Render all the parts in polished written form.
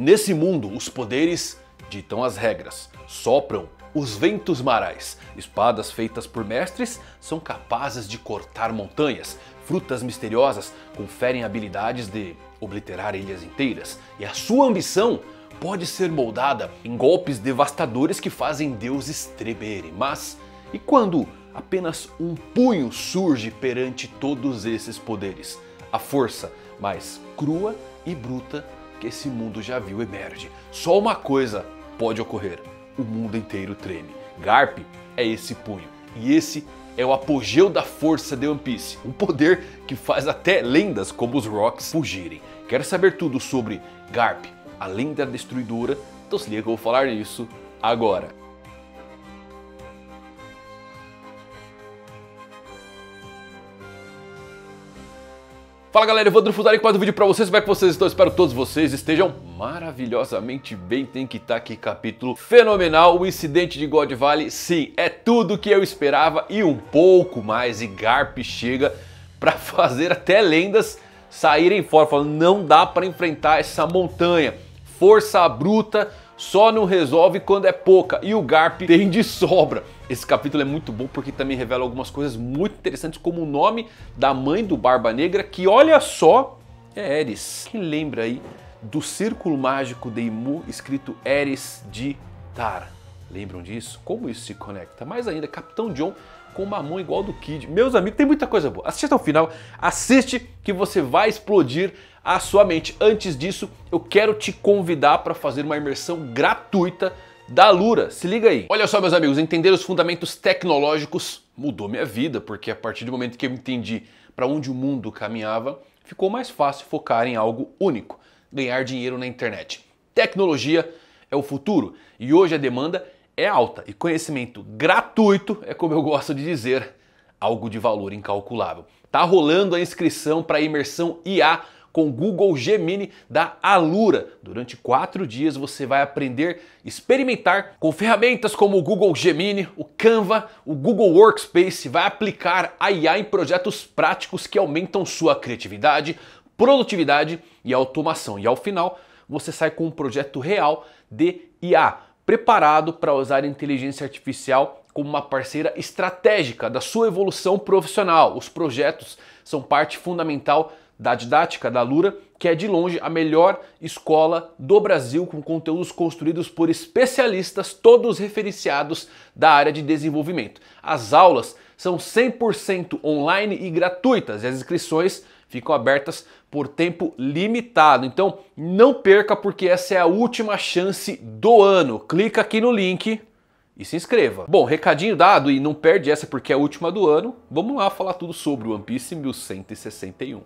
Nesse mundo, os poderes ditam as regras, sopram os ventos marais. Espadas feitas por mestres são capazes de cortar montanhas. Frutas misteriosas conferem habilidades de obliterar ilhas inteiras. E a sua ambição pode ser moldada em golpes devastadores que fazem deuses tremerem. Mas e quando apenas um punho surge perante todos esses poderes? A força mais crua e bruta que esse mundo já viu emerge. Só uma coisa pode ocorrer: o mundo inteiro treme. Garp é esse punho, e esse é o apogeu da força de One Piece, um poder que faz até lendas como os Rocks fugirem. Quer saber tudo sobre Garp, a lenda destruidora? Então se liga que eu vou falar nisso agora. Fala galera, Evandro Fusari com mais um vídeo pra vocês. Como é que vocês estão? Espero que todos vocês estejam maravilhosamente bem. Tem que estar aqui, capítulo fenomenal. O incidente de God Valley, sim, é tudo que eu esperava e um pouco mais. E Garp chega pra fazer até lendas saírem fora, falando: não dá pra enfrentar essa montanha. Força bruta só não resolve quando é pouca, e o Garp tem de sobra. Esse capítulo é muito bom porque também revela algumas coisas muito interessantes, como o nome da mãe do Barba Negra, que olha só, é Eris. Quem lembra aí do círculo mágico de Imu escrito Eris de Tar? Lembram disso? Como isso se conecta? Mais ainda, Capitão John com uma mão igual do Kid. Meus amigos, tem muita coisa boa. Assiste até o final, assiste que você vai explodir a sua mente. Antes disso, eu quero te convidar para fazer uma imersão gratuita da Alura. Se liga aí. Olha só, meus amigos, entender os fundamentos tecnológicos mudou minha vida, porque a partir do momento que eu entendi para onde o mundo caminhava, ficou mais fácil focar em algo único: ganhar dinheiro na internet. Tecnologia é o futuro e hoje a demanda é alta, e conhecimento gratuito é, como eu gosto de dizer, algo de valor incalculável. Tá rolando a inscrição para a imersão IA com Google Gemini da Alura. Durante 4 dias você vai aprender, experimentar com ferramentas como o Google Gemini, o Canva, o Google Workspace. Vai aplicar a IA em projetos práticos que aumentam sua criatividade, produtividade e automação. E ao final você sai com um projeto real de IA, preparado para usar a inteligência artificial como uma parceira estratégica da sua evolução profissional. Os projetos são parte fundamental da didática da Alura, que é de longe a melhor escola do Brasil, com conteúdos construídos por especialistas, todos referenciados da área de desenvolvimento. As aulas são 100% online e gratuitas, e as inscrições ficam abertas por tempo limitado. Então não perca, porque essa é a última chance do ano. Clica aqui no link e se inscreva. Bom, recadinho dado, e não perde essa porque é a última do ano. Vamos lá falar tudo sobre o One Piece 1161.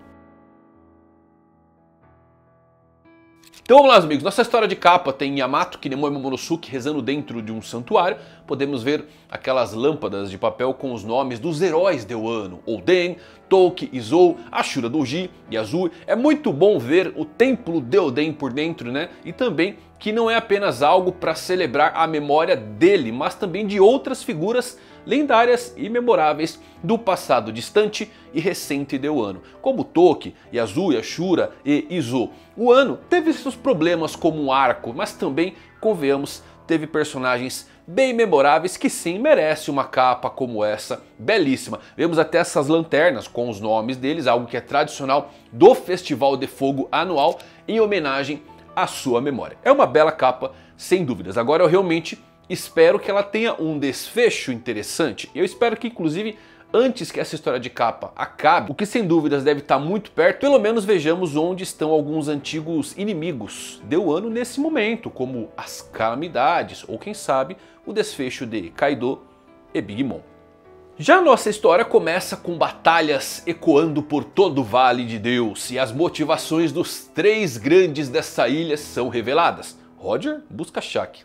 Então vamos lá, amigos. Nossa história de capa tem Yamato, Kinemon e Momonosuke rezando dentro de um santuário. Podemos ver aquelas lâmpadas de papel com os nomes dos heróis de Wano: Oden, Touki, Izou, Ashura Doji e Azui. É muito bom ver o templo de Oden por dentro, né? E também que não é apenas algo para celebrar a memória dele, mas também de outras figuras lendárias e memoráveis do passado distante e recente de Wano, como Touki, Yazui, Ashura e Izou. O Wano teve seus problemas como um arco, mas também, convenhamos, teve personagens bem memoráveis que sim merecem uma capa como essa, belíssima. Vemos até essas lanternas com os nomes deles, algo que é tradicional do Festival de Fogo anual, em homenagem à sua memória. É uma bela capa, sem dúvidas. Agora eu realmente espero que ela tenha um desfecho interessante. Eu espero que, inclusive, antes que essa história de capa acabe, o que sem dúvidas deve estar muito perto, pelo menos vejamos onde estão alguns antigos inimigos de Wano nesse momento, como as calamidades, ou quem sabe o desfecho de Kaido e Big Mom. Já nossa história começa com batalhas ecoando por todo o Vale de Deus, e as motivações dos 3 grandes dessa ilha são reveladas. Roger busca Shaq,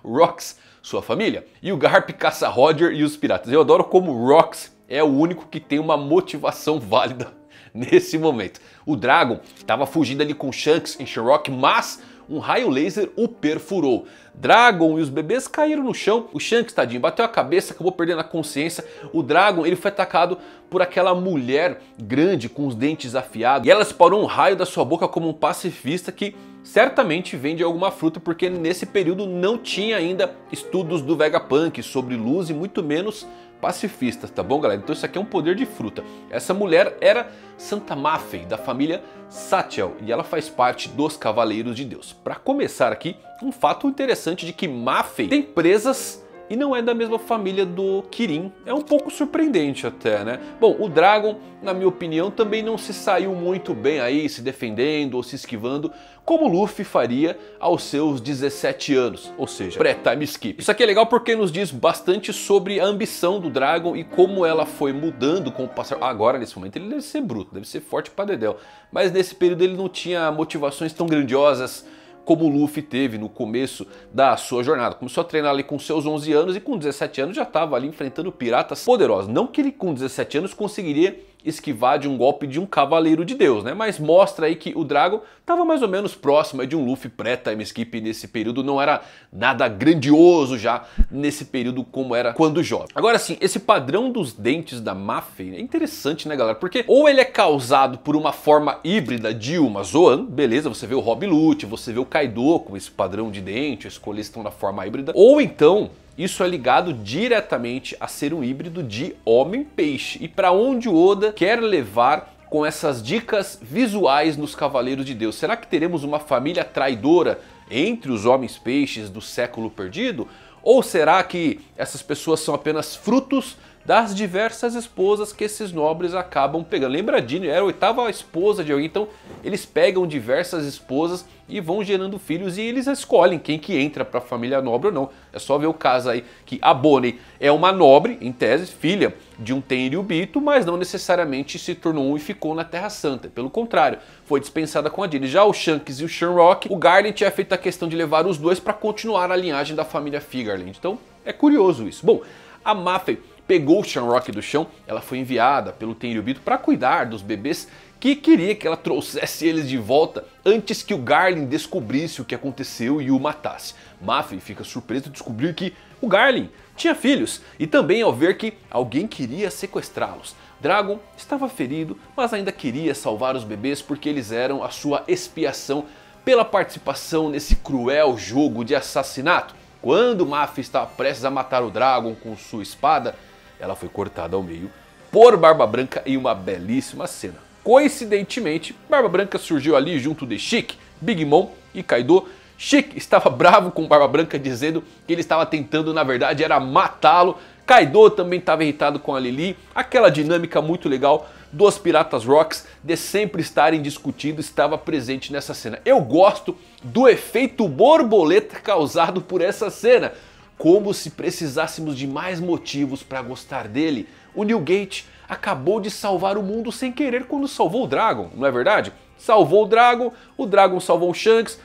Rox, sua família, e o Garp caça Roger e os piratas. Eu adoro como Rox é o único que tem uma motivação válida nesse momento. O Dragon estava fugindo ali com Shanks em Shenrock, mas um raio laser o perfurou. Dragon e os bebês caíram no chão. O Shanks, tadinho, bateu a cabeça, acabou perdendo a consciência. O Dragon, ele foi atacado por aquela mulher grande com os dentes afiados, e ela disparou um raio da sua boca como um pacifista que certamente vem de alguma fruta, porque nesse período não tinha ainda estudos do Vegapunk sobre luz e muito menos pacifistas, tá bom, galera? Então isso aqui é um poder de fruta. Essa mulher era Santa Maffei, da família Satchel, e ela faz parte dos Cavaleiros de Deus. Para começar aqui, um fato interessante de que Maffei tem presas e não é da mesma família do Kirin. É um pouco surpreendente até, né? Bom, o Dragon, na minha opinião, também não se saiu muito bem aí, se defendendo ou se esquivando, como Luffy faria aos seus 17 anos, ou seja, pré-time skip. Isso aqui é legal porque nos diz bastante sobre a ambição do Dragon e como ela foi mudando com o passar. Agora, nesse momento, ele deve ser bruto, deve ser forte pra dedéu. Mas nesse período ele não tinha motivações tão grandiosas como o Luffy teve no começo da sua jornada. Começou a treinar ali com seus 11 anos e com 17 anos já estava ali enfrentando piratas poderosos. Não que ele com 17 anos conseguiria esquivar de um golpe de um Cavaleiro de Deus, né? Mas mostra aí que o Dragon estava mais ou menos próximo de um Luffy pré-time skip nesse período. Não era nada grandioso já nesse período como era quando jovem. Agora sim, esse padrão dos dentes da Maffei é interessante, né, galera? Porque ou ele é causado por uma forma híbrida de uma Zoan, beleza, você vê o Rob Lute, você vê o Kaido com esse padrão de dente, as colhas estão na forma híbrida, ou então isso é ligado diretamente a ser um híbrido de homem-peixe. E para onde o Oda quer levar com essas dicas visuais nos Cavaleiros de Deus? Será que teremos uma família traidora entre os homens-peixes do século perdido? Ou será que essas pessoas são apenas frutos das diversas esposas que esses nobres acabam pegando? Lembra, Dino era a 8ª esposa de alguém, então eles pegam diversas esposas e vão gerando filhos e eles escolhem quem que entra para a família nobre ou não. É só ver o caso aí que a Bonnie é uma nobre, em tese, filha de um Tenryubito, mas não necessariamente se tornou um e ficou na Terra Santa. Pelo contrário, foi dispensada com a Dini. Já o Shanks e o Shamrock, o Garland tinha feito a questão de levar os dois para continuar a linhagem da família Figarland. Então é curioso isso. Bom, a Maffei pegou o Shamrock do chão, ela foi enviada pelo Tenryubito para cuidar dos bebês que queria que ela trouxesse eles de volta antes que o Garland descobrisse o que aconteceu e o matasse. Maffei fica surpresa de descobrir que o Garland tinha filhos e também ao ver que alguém queria sequestrá-los. Dragon estava ferido, mas ainda queria salvar os bebês porque eles eram a sua expiação pela participação nesse cruel jogo de assassinato. Quando Maffei estava prestes a matar o Dragon com sua espada, ela foi cortada ao meio por Barba Branca em uma belíssima cena. Coincidentemente, Barba Branca surgiu ali junto de Chique, Big Mom e Kaido. Chique estava bravo com Barba Branca, dizendo que ele estava tentando, na verdade, era matá-lo. Kaido também estava irritado com a Lily. Aquela dinâmica muito legal dos Piratas Rocks de sempre estarem discutindo estava presente nessa cena. Eu gosto do efeito borboleta causado por essa cena. Como se precisássemos de mais motivos para gostar dele. O Newgate acabou de salvar o mundo sem querer quando salvou o Dragon, não é verdade? Salvou o Dragon salvou o Shanks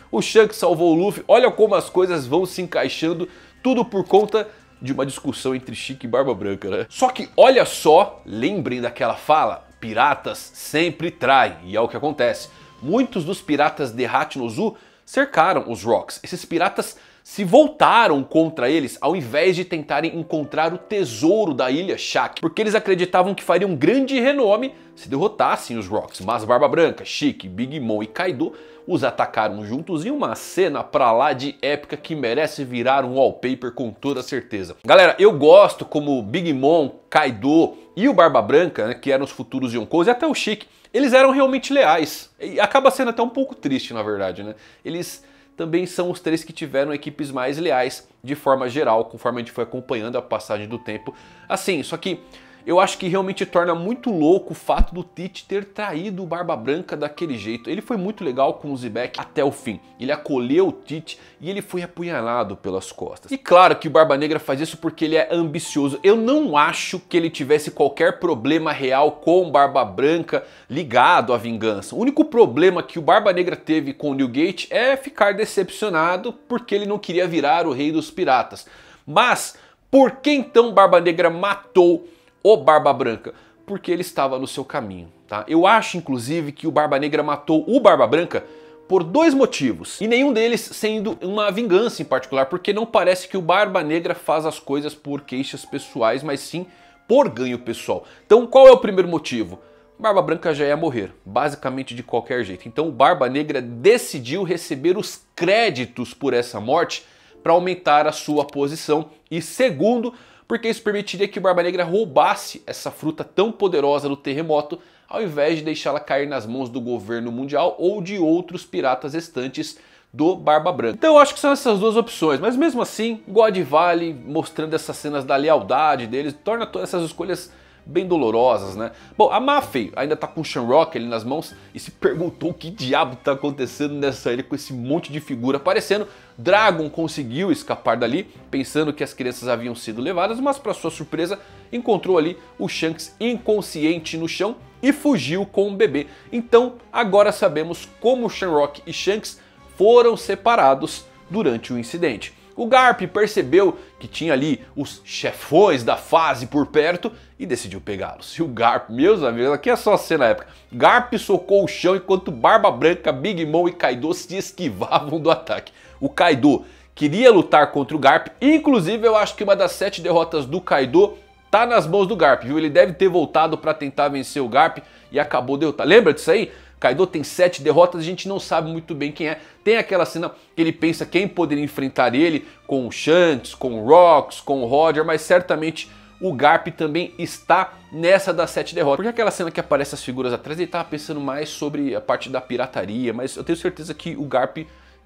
salvou o Luffy. Olha como as coisas vão se encaixando, tudo por conta de uma discussão entre Chique e Barba Branca, né? Só que olha só, lembrem daquela fala, piratas sempre traem, e é o que acontece. Muitos dos piratas de Hachinozu cercaram os Rocks. Esses piratas se voltaram contra eles ao invés de tentarem encontrar o tesouro da ilha Shaq, porque eles acreditavam que fariam um grande renome se derrotassem os Rocks. Mas Barba Branca, Chique, Big Mom e Kaido os atacaram juntos em uma cena pra lá de épica que merece virar um wallpaper com toda certeza. Galera, eu gosto como Big Mom, Kaido e o Barba Branca, né, que eram os futuros Yonkous, e até o Chique, eles eram realmente leais. E acaba sendo até um pouco triste, na verdade, né? Eles também são os três que tiveram equipes mais leais de forma geral, conforme a gente foi acompanhando a passagem do tempo. Assim, só que eu acho que realmente torna muito louco o fato do Tite ter traído o Barba Branca daquele jeito. Ele foi muito legal com o Zebek até o fim. Ele acolheu o Tite e ele foi apunhalado pelas costas. E claro que o Barba Negra faz isso porque ele é ambicioso. Eu não acho que ele tivesse qualquer problema real com o Barba Branca ligado à vingança. O único problema que o Barba Negra teve com o Newgate é ficar decepcionado porque ele não queria virar o rei dos piratas. Mas por que então Barba Negra matou o Barba Branca? Porque ele estava no seu caminho, tá? Eu acho, inclusive, que o Barba Negra matou o Barba Branca por dois motivos. E nenhum deles sendo uma vingança em particular, porque não parece que o Barba Negra faz as coisas por queixas pessoais, mas sim por ganho pessoal. Então, qual é o primeiro motivo? Barba Branca já ia morrer, basicamente de qualquer jeito. Então o Barba Negra decidiu receber os créditos por essa morte para aumentar a sua posição. E segundo, porque isso permitiria que o Barba Negra roubasse essa fruta tão poderosa do terremoto, ao invés de deixá-la cair nas mãos do governo mundial ou de outros piratas restantes do Barba Branca. Então eu acho que são essas duas opções, mas mesmo assim, God Valley mostrando essas cenas da lealdade deles, torna todas essas escolhas bem dolorosas, né? Bom, a Maffei ainda tá com o Shamrock ali nas mãos e se perguntou o que diabo tá acontecendo nessa ilha com esse monte de figura aparecendo. Dragon conseguiu escapar dali, pensando que as crianças haviam sido levadas, mas para sua surpresa encontrou ali o Shanks inconsciente no chão e fugiu com o bebê. Então agora sabemos como Shamrock e Shanks foram separados durante o incidente. O Garp percebeu que tinha ali os chefões da fase por perto e decidiu pegá-los. E o Garp, meus amigos, aqui é só a cena épica. Garp socou o chão enquanto Barba Branca, Big Mom e Kaido se esquivavam do ataque. O Kaido queria lutar contra o Garp, inclusive eu acho que uma das 7 derrotas do Kaido tá nas mãos do Garp, viu? Ele deve ter voltado para tentar vencer o Garp e acabou derrotando. Lembra disso aí? Kaido tem 7 derrotas, a gente não sabe muito bem quem é. Tem aquela cena que ele pensa quem poderia enfrentar ele, com o Shanks, com o Rocks, com o Roger, mas certamente o Garp também está nessa das 7 derrotas. Porque aquela cena que aparece as figuras atrás, ele estava pensando mais sobre a parte da pirataria, mas eu tenho certeza que o Garp,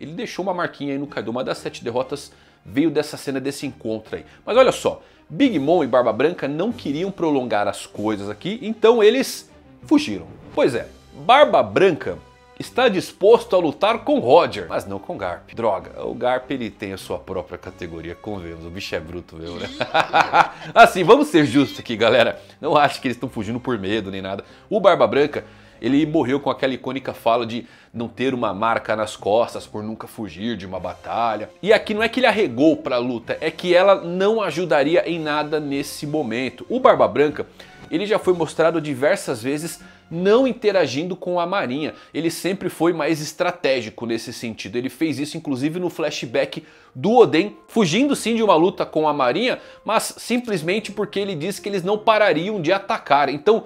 ele deixou uma marquinha aí no Kaido. Uma das 7 derrotas veio dessa cena, desse encontro aí. Mas olha só, Big Mom e Barba Branca não queriam prolongar as coisas aqui, então eles fugiram. Pois é. Barba Branca está disposto a lutar com Roger, mas não com Garp. Droga, o Garp ele tem a sua própria categoria, convenhamos, o bicho é bruto mesmo, né? Assim, vamos ser justos aqui, galera. Não acho que eles estão fugindo por medo nem nada. O Barba Branca, ele morreu com aquela icônica fala de não ter uma marca nas costas por nunca fugir de uma batalha. E aqui não é que ele arregou para a luta, é que ela não ajudaria em nada nesse momento. O Barba Branca, ele já foi mostrado diversas vezes não interagindo com a marinha. Ele sempre foi mais estratégico nesse sentido. Ele fez isso inclusive no flashback do Oden, fugindo sim de uma luta com a marinha, mas simplesmente porque ele disse que eles não parariam de atacar. Então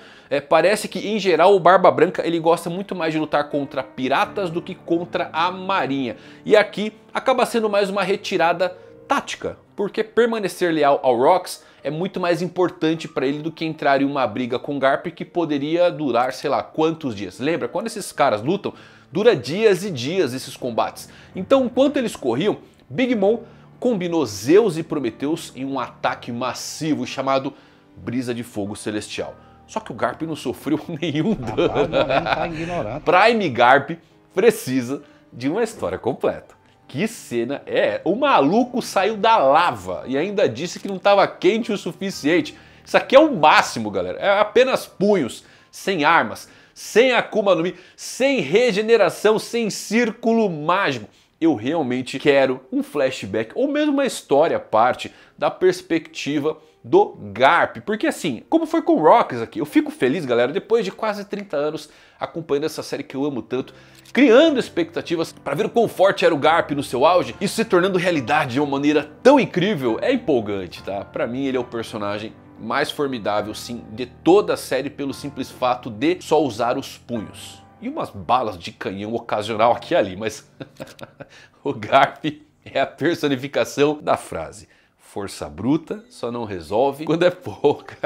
parece que em geral o Barba Branca ele gosta muito mais de lutar contra piratas do que contra a marinha. E aqui acaba sendo mais uma retirada tática, porque permanecer leal ao Rocks é muito mais importante para ele do que entrar em uma briga com Garp que poderia durar sei lá quantos dias. Lembra, quando esses caras lutam, dura dias e dias esses combates. Então enquanto eles corriam, Big Mom combinou Zeus e Prometheus em um ataque massivo chamado Brisa de Fogo Celestial. Só que o Garp não sofreu nenhum dano. Tá ignorado. Prime Garp precisa de uma história completa. Que cena é? O maluco saiu da lava e ainda disse que não estava quente o suficiente. Isso aqui é o máximo, galera. É apenas punhos, sem armas, sem Akuma no Mi, sem regeneração, sem círculo mágico. Eu realmente quero um flashback ou mesmo uma história à parte da perspectiva do Garp. Porque assim, como foi com o Rocks aqui, eu fico feliz, galera, depois de quase 30 anos acompanhando essa série que eu amo tanto, criando expectativas para ver o quão forte era o Garp no seu auge, isso se tornando realidade de uma maneira tão incrível, é empolgante, tá? Pra mim ele é o personagem mais formidável, sim, de toda a série pelo simples fato de só usar os punhos. E umas balas de canhão ocasional aqui e ali, mas o Garp é a personificação da frase. Força bruta só não resolve quando é pouca.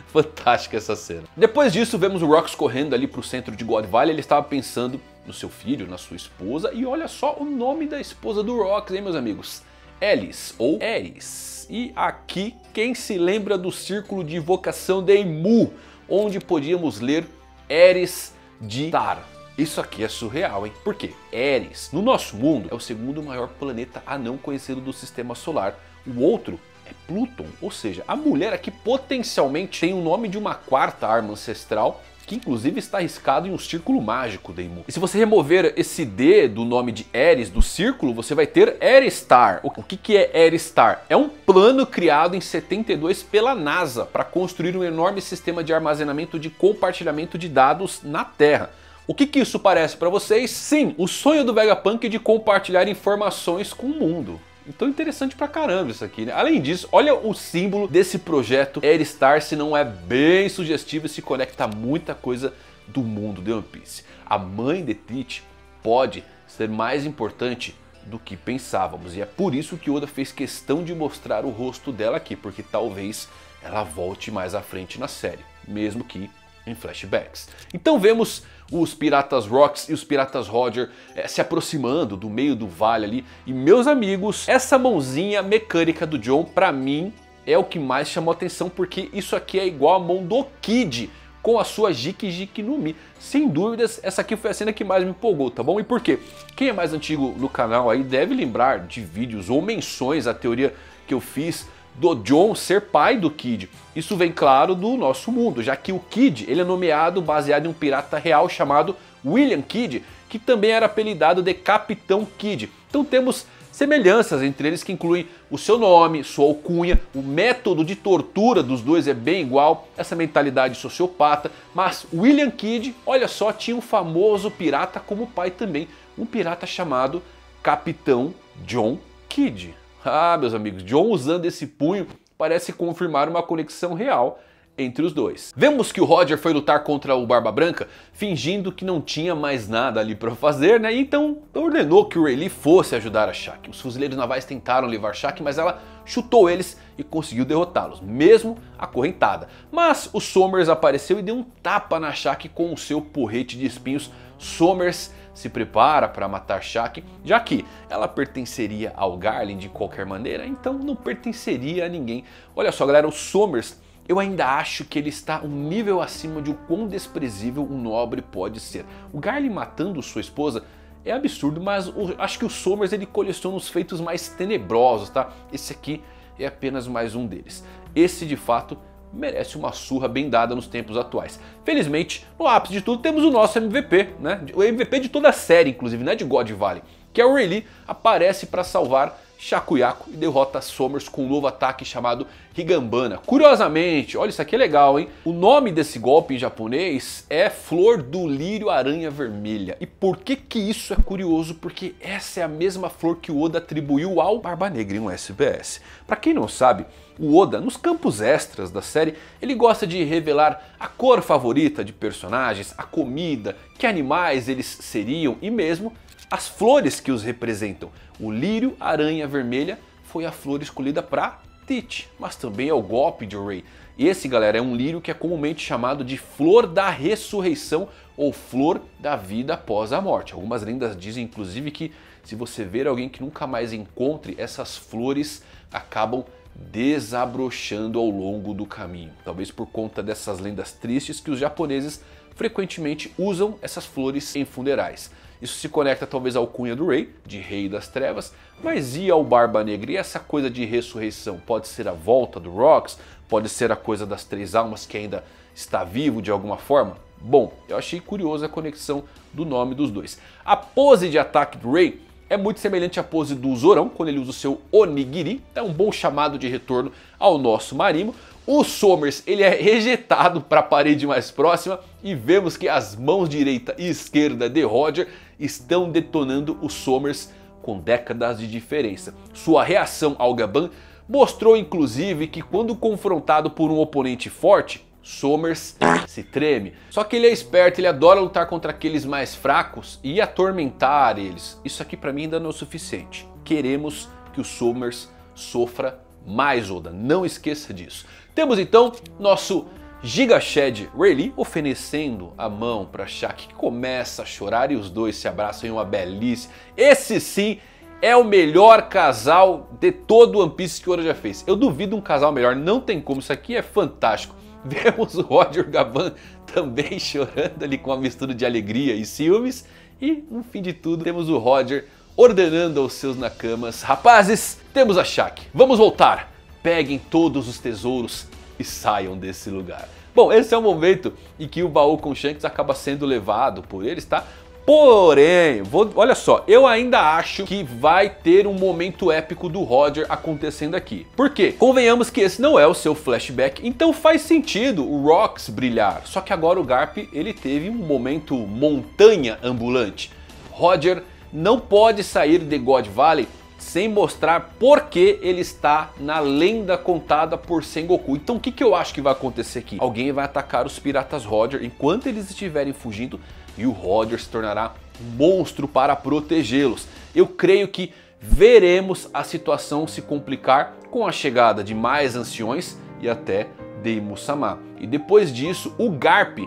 Fantástica essa cena. Depois disso, vemos o Rocks correndo ali pro centro de God Valley. Ele estava pensando no seu filho, na sua esposa. E olha só o nome da esposa do Rocks, hein, meus amigos? Elis, ou Eris. E aqui, quem se lembra do círculo de invocação de Enmu, onde podíamos ler Eris de Tar. Isso aqui é surreal, hein? Por quê? Eris, no nosso mundo, é o segundo maior planeta anão conhecido do sistema solar. O outro é Pluton, ou seja, a mulher aqui potencialmente tem o nome de uma quarta arma ancestral, que inclusive está arriscado em um círculo mágico da Enmu. E se você remover esse D do nome de Eris do círculo, você vai ter Eristar. O que é Eristar? É um plano criado em 72 pela NASA para construir um enorme sistema de armazenamento de compartilhamento de dados na Terra. O que isso parece para vocês? Sim, o sonho do Vegapunk de compartilhar informações com o mundo. Então interessante pra caramba isso aqui, né? Além disso, olha o símbolo desse projeto Air Star, se não é bem sugestivo e se conecta a muita coisa do mundo de One Piece. A mãe de Teach pode ser mais importante do que pensávamos, e é por isso que Oda fez questão de mostrar o rosto dela aqui, porque talvez ela volte mais à frente na série, mesmo que em flashbacks. Então vemos os Piratas Rocks e os Piratas Roger se aproximando do meio do vale ali, e meus amigos, essa mãozinha mecânica do John pra mim é o que mais chamou atenção, porque isso aqui é igual a mão do Kid com a sua Jiki Jiki no Mi. Sem dúvidas, essa aqui foi a cena que mais me empolgou, tá bom? E por quê? Quem é mais antigo no canal aí deve lembrar de vídeos ou menções à teoria que eu fiz do John ser pai do Kid. Isso vem claro do nosso mundo, já que o Kid ele é nomeado baseado em um pirata real chamado William Kidd, que também era apelidado de Capitão Kidd. Então temos semelhanças entre eles que incluem o seu nome, sua alcunha, o método de tortura dos dois é bem igual, essa mentalidade sociopata, mas William Kidd, olha só, tinha um famoso pirata como pai também, um pirata chamado Capitão John Kidd. Ah, meus amigos, John usando esse punho parece confirmar uma conexão real entre os dois. Vemos que o Roger foi lutar contra o Barba Branca fingindo que não tinha mais nada ali para fazer, né? Então ordenou que o Rayleigh fosse ajudar a Shaq. Os fuzileiros navais tentaram levar Shaq, mas ela chutou eles e conseguiu derrotá-los, mesmo acorrentada. Mas o Somers apareceu e deu um tapa na Shaq com o seu porrete de espinhos. Somers se prepara para matar Shaq, já que ela pertenceria ao Garland de qualquer maneira, então não pertenceria a ninguém. Olha só, galera, o Somers, eu ainda acho que ele está um nível acima de o quão desprezível um nobre pode ser. O Garland matando sua esposa é absurdo, mas acho que o Somers ele coleciona os feitos mais tenebrosos, tá? Esse aqui é apenas mais um deles. Esse de fato merece uma surra bem dada nos tempos atuais. Felizmente, no ápice de tudo temos o nosso MVP, né? O MVP de toda a série, inclusive, né? De God Valley, que é o Rayleigh, aparece para salvar Shakuyaku e derrota Somers com um novo ataque chamado Higambana. Curiosamente, olha, isso aqui é legal, hein? O nome desse golpe em japonês é Flor do Lírio Aranha Vermelha. E por que que isso é curioso? Porque essa é a mesma flor que o Oda atribuiu ao Barba Negra em um SBS. Para quem não sabe, o Oda, nos campos extras da série, ele gosta de revelar a cor favorita de personagens, a comida, que animais eles seriam e mesmo as flores que os representam. O lírio aranha vermelha foi a flor escolhida para Teach, mas também é o golpe de Rei. E esse, galera, é um lírio que é comumente chamado de flor da ressurreição ou flor da vida após a morte. Algumas lendas dizem inclusive que se você ver alguém que nunca mais encontre, essas flores acabam desabrochando ao longo do caminho. Talvez por conta dessas lendas tristes que os japoneses frequentemente usam essas flores em funerais. Isso se conecta talvez ao cunha do Rei, de Rei das Trevas, mas e ao Barba Negra? E essa coisa de ressurreição? Pode ser a volta do Rocks? Pode ser a coisa das três almas que ainda está vivo de alguma forma? Bom, eu achei curiosa a conexão do nome dos dois. A pose de ataque do Rei é muito semelhante à pose do Zorão, quando ele usa o seu Onigiri, é um bom chamado de retorno ao nosso Marimo. O Somers ele é rejetado para a parede mais próxima e vemos que as mãos direita e esquerda de Roger estão detonando o Somers com décadas de diferença. Sua reação ao Gaban mostrou inclusive que quando confrontado por um oponente forte, Somers se treme. Só que ele é esperto, ele adora lutar contra aqueles mais fracos e atormentar eles. Isso aqui pra mim ainda não é o suficiente. Queremos que o Somers sofra mais, Oda, não esqueça disso. Temos então nosso Giga Shed Rayleigh oferecendo a mão para Shaq, que começa a chorar e os dois se abraçam em uma belíssima. Esse sim é o melhor casal de todo One Piece que o Oda já fez. Eu duvido um casal melhor, não tem como, isso aqui é fantástico. Vemos o Roger Gavan também chorando ali com uma mistura de alegria e ciúmes. E no fim de tudo temos o Roger ordenando aos seus nakamas: rapazes, temos a Shaq, vamos voltar, peguem todos os tesouros e saiam desse lugar. Bom, esse é o momento em que o baú com Shanks acaba sendo levado por eles, tá? Porém, olha só, eu ainda acho que vai ter um momento épico do Roger acontecendo aqui. Por quê? Convenhamos que esse não é o seu flashback, então faz sentido o Rocks brilhar. Só que agora o Garp ele teve um momento montanha ambulante. Roger não pode sair de God Valley sem mostrar por que ele está na lenda contada por Sengoku. Então o que eu acho que vai acontecer aqui? Alguém vai atacar os piratas Roger enquanto eles estiverem fugindo e o Roger se tornará um monstro para protegê-los. Eu creio que veremos a situação se complicar com a chegada de mais anciões e até Deimos-sama. E depois disso, o Garp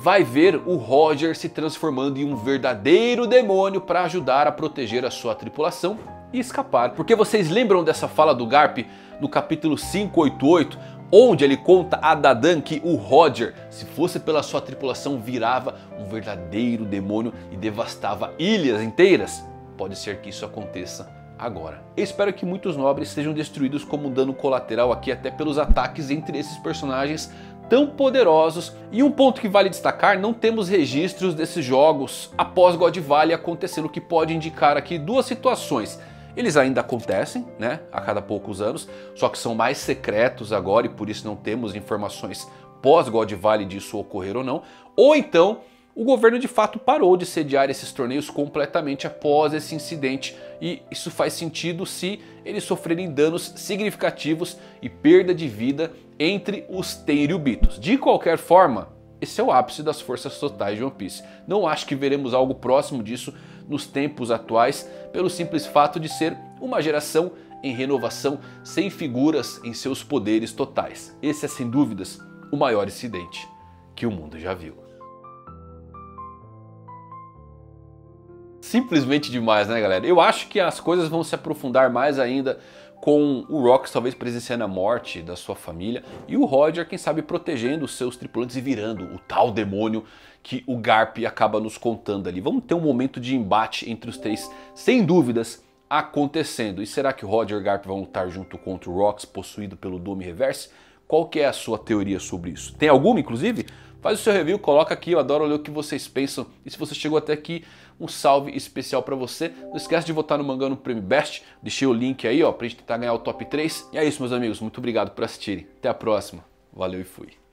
vai ver o Roger se transformando em um verdadeiro demônio para ajudar a proteger a sua tripulação e escapar. Porque vocês lembram dessa fala do Garp no capítulo 588, onde ele conta a Dadan que o Roger, se fosse pela sua tripulação, virava um verdadeiro demônio e devastava ilhas inteiras? Pode ser que isso aconteça agora. Eu espero que muitos nobres sejam destruídos como um dano colateral aqui, até pelos ataques entre esses personagens tão poderosos. E um ponto que vale destacar, não temos registros desses jogos após God Valley acontecendo, o que pode indicar aqui duas situações. Eles ainda acontecem, né, a cada poucos anos, só que são mais secretos agora e por isso não temos informações pós God Valley disso ocorrer ou não. Ou então o governo de fato parou de sediar esses torneios completamente após esse incidente, e isso faz sentido se eles sofrerem danos significativos e perda de vida entre os Tenryubitos. De qualquer forma, esse é o ápice das forças totais de One Piece. Não acho que veremos algo próximo disso nos tempos atuais, pelo simples fato de ser uma geração em renovação sem figuras em seus poderes totais. Esse é sem dúvidas o maior incidente que o mundo já viu. Simplesmente demais, né, galera? Eu acho que as coisas vão se aprofundar mais ainda com o Rox talvez presenciando a morte da sua família e o Roger, quem sabe, protegendo os seus tripulantes e virando o tal demônio que o Garp acaba nos contando ali. Vamos ter um momento de embate entre os três, sem dúvidas, acontecendo. E será que o Roger e o Garp vão lutar junto contra o Rox, possuído pelo Dome Reverse? Qual que é a sua teoria sobre isso? Tem alguma, inclusive? Faz o seu review, coloca aqui, eu adoro ler o que vocês pensam. E se você chegou até aqui, um salve especial pra você. Não esquece de votar no Mangá no Prêmio Best. Deixei o link aí, ó, pra gente tentar ganhar o top 3. E é isso, meus amigos. Muito obrigado por assistirem. Até a próxima. Valeu e fui.